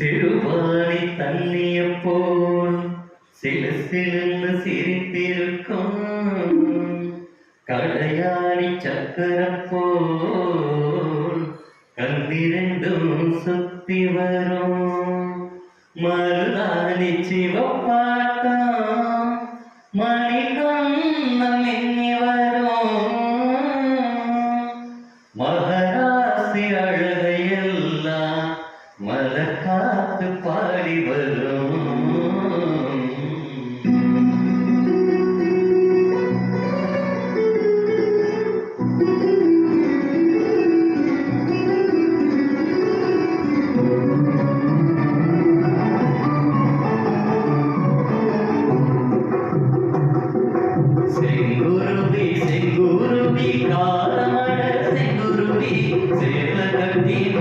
சிறுவாணி தண்ணிய போல் சிலு சிலுன்னு சிரித்திருக்கும் கடையாணி சக்கரம் போல் கண்ணிரண்டும் சுத்தி வரும் மருதாணி சிவப்பாட்டம் மணிக்கண்ணம் எண்ணி வரும் மகராசி அழகையெல்லாம் மலர் காத்து பாடி வரும்.